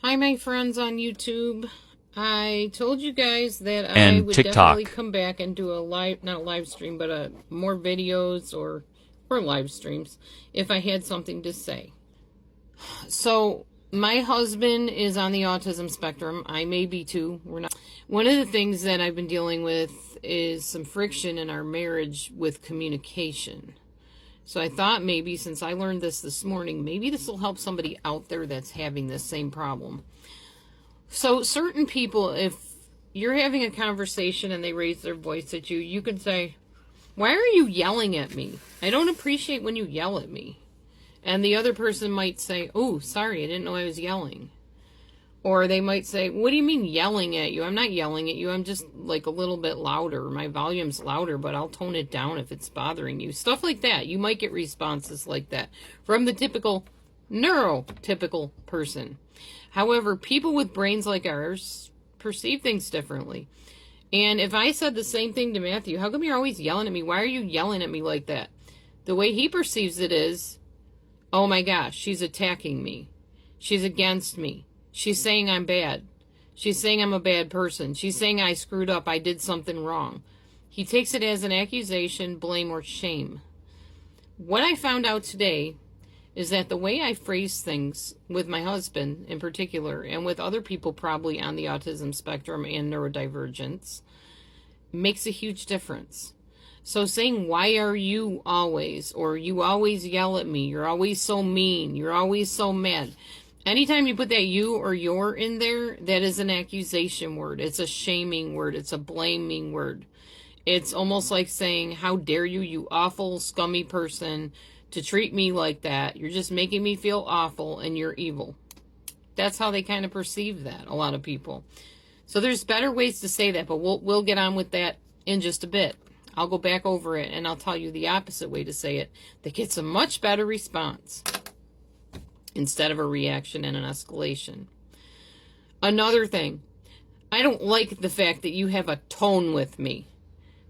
Hi, my friends on YouTube. I told you guys that I And would definitely TikTok. come back and do a live, not a live stream, but more videos or live streams if I had something to say. So, my husband is on the autism spectrum. I may be too. We're not. One of the things that I've been dealing with is some friction in our marriage with communication. So I thought maybe since I learned this morning, maybe this will help somebody out there that's having this same problem. So certain people, if you're having a conversation and they raise their voice at you, you can say, "Why are you yelling at me? I don't appreciate when you yell at me." And the other person might say, "Oh, sorry, I didn't know I was yelling." Or they might say, "What do you mean yelling at you? I'm not yelling at you. I'm just like a little bit louder. My volume's louder, but I'll tone it down if it's bothering you." Stuff like that. You might get responses like that from the typical neurotypical person. However, people with brains like ours perceive things differently. And if I said the same thing to Matthew, "How come you're always yelling at me? Why are you yelling at me like that?" The way he perceives it is, "Oh my gosh, she's attacking me. She's against me. She's saying I'm bad. She's saying I'm a bad person. She's saying I screwed up. I did something wrong." He takes it as an accusation, blame, or shame. What I found out today is that the way I phrase things with my husband in particular, and with other people probably on the autism spectrum and neurodivergence, makes a huge difference. So saying, "Why are you always," or "You always yell at me, you're always so mean, you're always so mad." Anytime you put that "you" or "your" in there, that is an accusation word. It's a shaming word. It's a blaming word. It's almost like saying, "How dare you, you awful, scummy person, to treat me like that. You're just making me feel awful and you're evil." That's how they kind of perceive that, a lot of people. So there's better ways to say that, but we'll get on with that in just a bit. I'll go back over it and I'll tell you the opposite way to say it that gets a much better response instead of a reaction and an escalation. Another thing, I don't like the fact that you have a tone with me.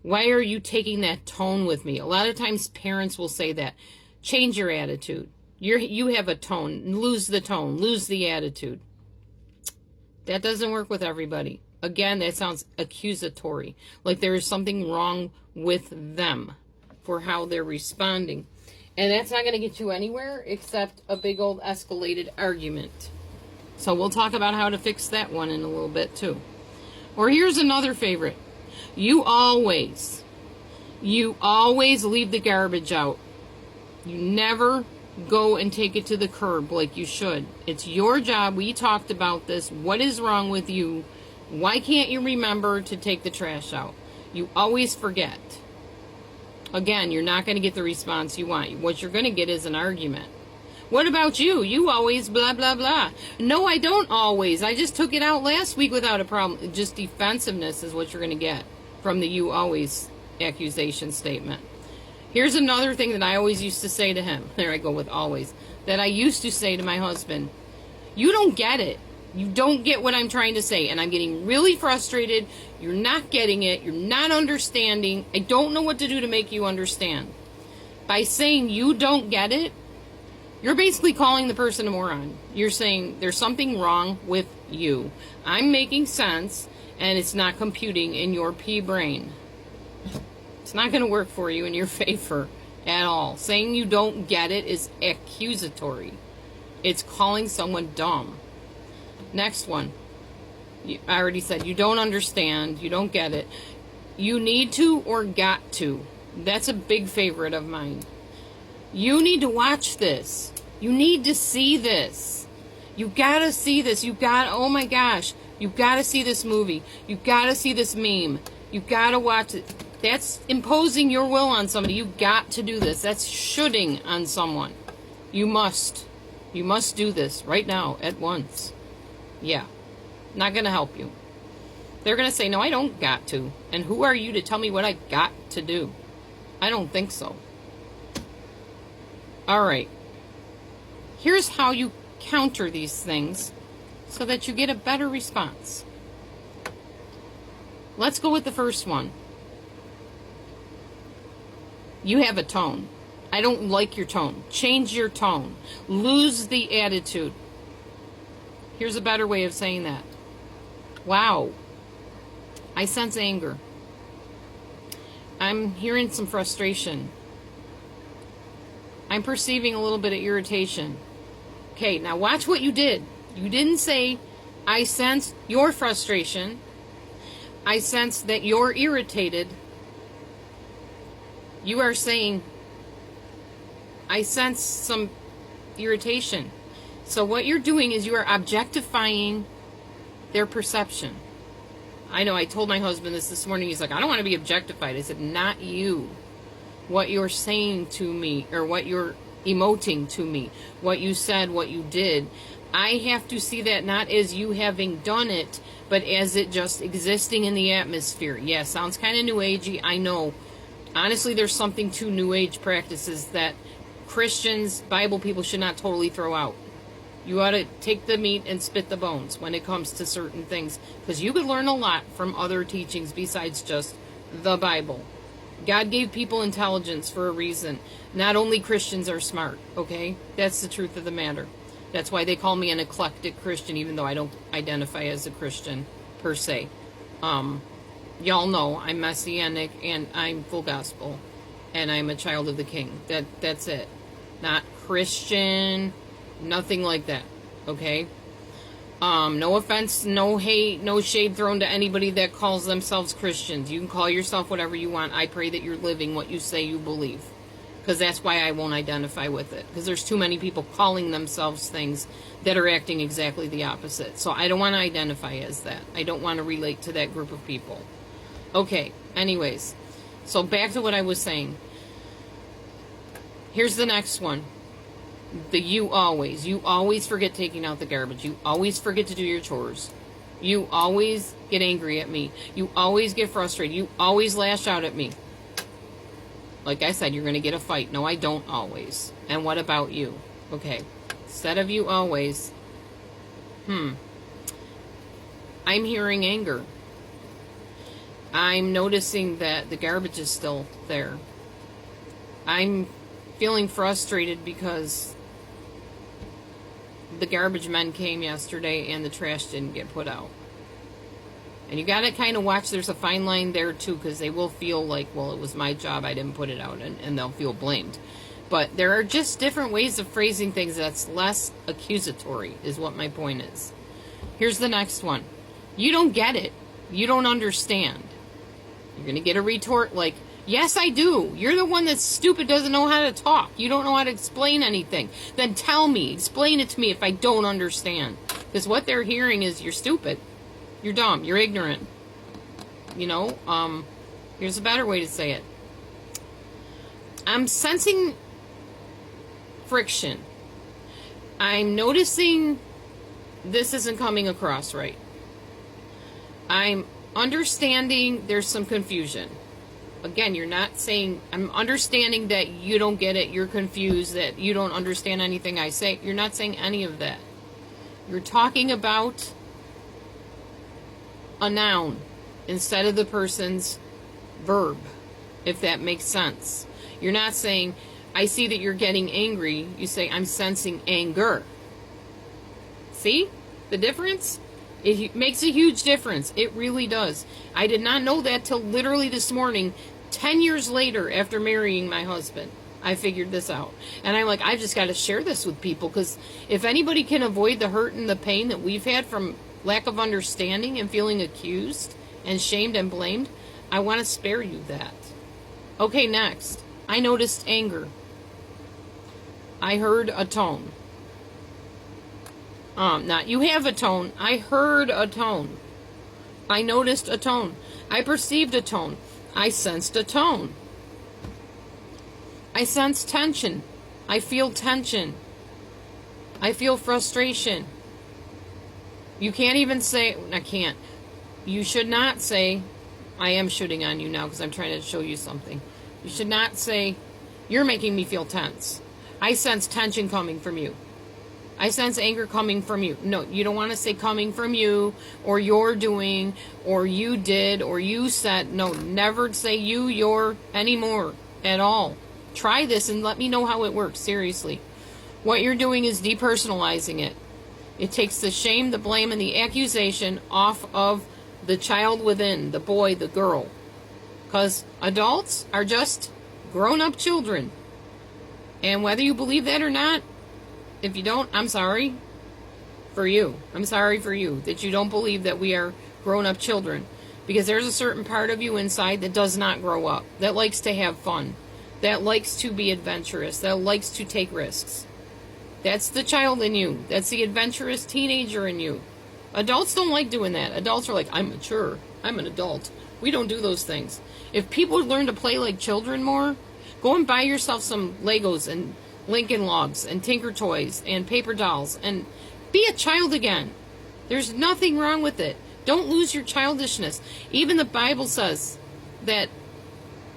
Why are you taking that tone with me? A lot of times parents will say that. Change your attitude. You have a tone. Lose the tone. Lose the attitude. That doesn't work with everybody. Again, that sounds accusatory. Like there is something wrong with them for how they're responding. And that's not going to get you anywhere except a big old escalated argument. So we'll talk about how to fix that one in a little bit too. Or here's another favorite. You always leave the garbage out. You never go and take it to the curb like you should. It's your job. We talked about this. What is wrong with you? Why can't you remember to take the trash out? You always forget. Again, you're not going to get the response you want. What you're going to get is an argument. "What about you? You always blah, blah, blah." No, I don't always. I just took it out last week without a problem. Just defensiveness is what you're going to get from the "you always" accusation statement. Here's another thing that I always used to say to him. There I go with always. That I used to say to my husband. "You don't get it. You don't get what I'm trying to say. And I'm getting really frustrated. You're not getting it. You're not understanding. I don't know what to do to make you understand." By saying "you don't get it," you're basically calling the person a moron. You're saying there's something wrong with you. I'm making sense, and it's not computing in your pea brain. It's not going to work for you in your favor at all. Saying you don't get it is accusatory. It's calling someone dumb. Next one. I already said you don't understand. You don't get it. You need to or got to. That's a big favorite of mine. You need to watch this. You need to see this. You gotta see this. Oh my gosh. You gotta see this movie. You gotta see this meme. You gotta watch it. That's imposing your will on somebody. You got to do this. That's shoulding on someone. You must. You must do this right now, at once. Yeah. Not gonna help you. They're gonna say, "No, I don't got to." And who are you to tell me what I got to do? I don't think so. All right. Here's how you counter these things so that you get a better response. Let's go with the first one. You have a tone. I don't like your tone. Change your tone. Lose the attitude. Here's a better way of saying that. Wow. I sense anger. I'm hearing some frustration. I'm perceiving a little bit of irritation. Okay, now watch what you did. You didn't say, I sense your frustration. I sense that you're irritated. You are saying, I sense some irritation. So what you're doing is you are objectifying their perception. I know, I told my husband this morning. He's like, I don't want to be objectified. I said, not you. What you're saying to me, or what you're emoting to me, what you said, what you did, I have to see that not as you having done it, but as it just existing in the atmosphere. Yeah, sounds kind of new agey, I know. Honestly, there's something to new age practices that Christians, Bible people should not totally throw out. You ought to take the meat and spit the bones when it comes to certain things, because you could learn a lot from other teachings besides just the Bible. God gave people intelligence for a reason. Not only Christians are smart, okay? That's the truth of the matter. That's why they call me an eclectic Christian, even though I don't identify as a Christian per se. Y'all know I'm Messianic and I'm full gospel, and I'm a child of the King. That's it. Not Christian, nothing like that, okay? No offense, no hate, no shade thrown to anybody that calls themselves Christians. You can call yourself whatever you want. I pray that you're living what you say you believe, because that's why I won't identify with it, because there's too many people calling themselves things that are acting exactly the opposite. So I don't want to identify as that. I don't want to relate to that group of people. Okay, anyways, so back to what I was saying. Here's the next one. You always forget taking out the garbage. You always forget to do your chores. You always get angry at me. You always get frustrated. You always lash out at me. Like I said, you're going to get a fight. No, I don't always. And what about you? Okay. Instead of you always, I'm hearing anger. I'm noticing that the garbage is still there. I'm feeling frustrated because the garbage men came yesterday and the trash didn't get put out. And you got to kind of watch. There's a fine line there too, because they will feel like, well, it was my job, I didn't put it out, and they'll feel blamed. But there are just different ways of phrasing things that's less accusatory, is what my point is. Here's the next one. You don't get it. You don't understand. You're going to get a retort like, yes, I do. You're the one that's stupid, doesn't know how to talk. You don't know how to explain anything. Then tell me. Explain it to me if I don't understand. Because what they're hearing is you're stupid. You're dumb. You're ignorant. You know, here's a better way to say it. I'm sensing friction. I'm noticing this isn't coming across right. I'm understanding there's some confusion. Again, you're not saying, I'm understanding that you don't get it, you're confused, that you don't understand anything I say. You're not saying any of that. You're talking about a noun instead of the person's verb, if that makes sense. You're not saying, I see that you're getting angry. You say, I'm sensing anger. See the difference? It makes a huge difference. It really does. I did not know that till literally this morning, 10 years later after marrying my husband. I figured this out. And I'm like, I've just got to share this with people, because if anybody can avoid the hurt and the pain that we've had from lack of understanding and feeling accused and shamed and blamed, I want to spare you that. Okay, next. I noticed anger. I heard a tone. Not you have a tone. I heard a tone. I noticed a tone. I perceived a tone. I sensed a tone. I sense tension. I feel tension. I feel frustration. You can't even say, I can't. You should not say, I am shooting on you now because I'm trying to show you something. You should not say, you're making me feel tense. I sense tension coming from you. I sense anger coming from you. No, you don't want to say coming from you, or you're doing, or you did, or you said. No, never say you, your, anymore at all. Try this and let me know how it works, seriously. What you're doing is depersonalizing it. It takes the shame, the blame, and the accusation off of the child within, the boy, the girl. Because adults are just grown-up children. And whether you believe that or not, if you don't, I'm sorry for you. I'm sorry for you that you don't believe that we are grown-up children. Because there's a certain part of you inside that does not grow up, that likes to have fun, that likes to be adventurous, that likes to take risks. That's the child in you. That's the adventurous teenager in you. Adults don't like doing that. Adults are like, I'm mature. I'm an adult. We don't do those things. If people would learn to play like children more, go and buy yourself some Legos and Lincoln Logs and Tinker Toys and paper dolls and be a child again. There's nothing wrong with it. Don't lose your childishness. Even the Bible says that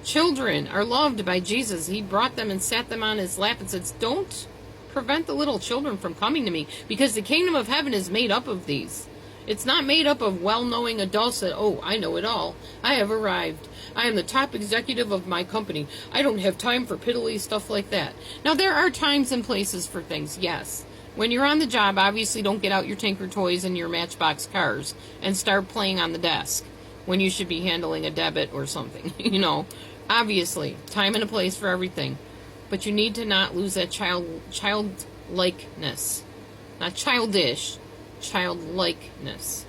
children are loved by Jesus. He brought them and sat them on his lap and said, don't prevent the little children from coming to me, because the kingdom of heaven is made up of these. It's not made up of well-knowing adults that, oh, I know it all. I have arrived. I am the top executive of my company. I don't have time for piddly stuff like that. Now, there are times and places for things, yes. When you're on the job, obviously don't get out your Tinker Toys and your Matchbox cars and start playing on the desk when you should be handling a debit or something. You know, obviously, time and a place for everything. But you need to not lose that childlikeness. Not childish, childlikeness.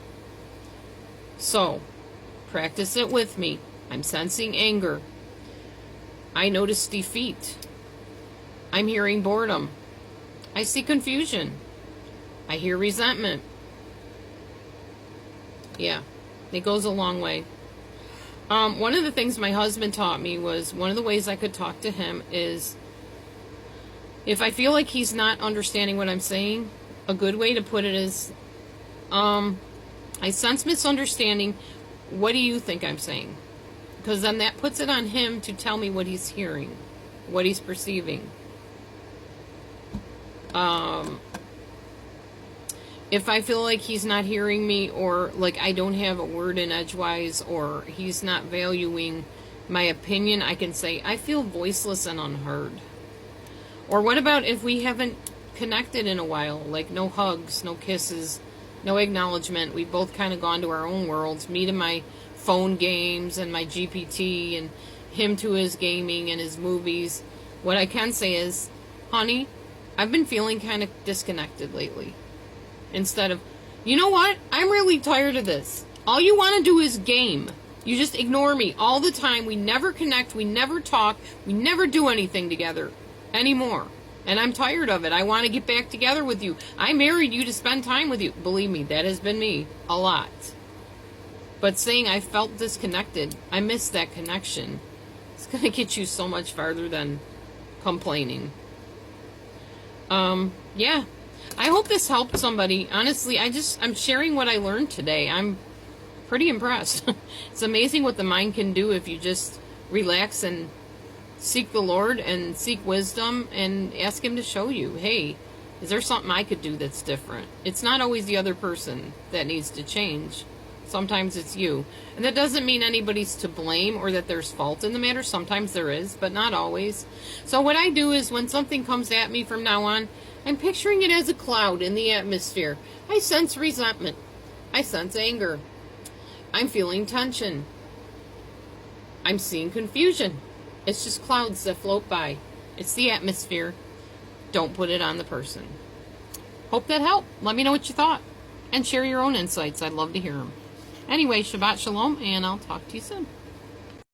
So, practice it with me. I'm sensing anger. I notice defeat. I'm hearing boredom. I see confusion. I hear resentment. Yeah, it goes a long way. One of the things my husband taught me was, one of the ways I could talk to him is, if I feel like he's not understanding what I'm saying, a good way to put it is, I sense misunderstanding. What do you think I'm saying? Because then that puts it on him to tell me what he's hearing, what he's perceiving. If I feel like he's not hearing me, or like I don't have a word in edgewise, or he's not valuing my opinion, I can say, I feel voiceless and unheard. Or what about if we haven't connected in a while, like no hugs, no kisses, no acknowledgement, we've both kind of gone to our own worlds, me to my phone games and my GPT, and him to his gaming and his movies. What I can say is, honey, I've been feeling kind of disconnected lately. Instead of, you know what? I'm really tired of this. All you want to do is game. You just ignore me all the time. We never connect. We never talk. We never do anything together anymore. And I'm tired of it. I want to get back together with you. I married you to spend time with you. Believe me, that has been me a lot. But saying I felt disconnected, I missed that connection, it's going to get you so much farther than complaining. Yeah. I hope this helped somebody. Honestly, I'm sharing what I learned today. I'm pretty impressed. It's amazing what the mind can do if you just relax and seek the Lord and seek wisdom and ask him to show you, hey, is there something I could do that's different? It's not always the other person that needs to change. Sometimes it's you. And that doesn't mean anybody's to blame or that there's fault in the matter. Sometimes there is, but not always. So what I do is, when something comes at me from now on, I'm picturing it as a cloud in the atmosphere. I sense resentment. I sense anger. I'm feeling tension. I'm seeing confusion. It's just clouds that float by. It's the atmosphere. Don't put it on the person. Hope that helped. Let me know what you thought. And share your own insights. I'd love to hear them. Anyway, Shabbat Shalom, and I'll talk to you soon.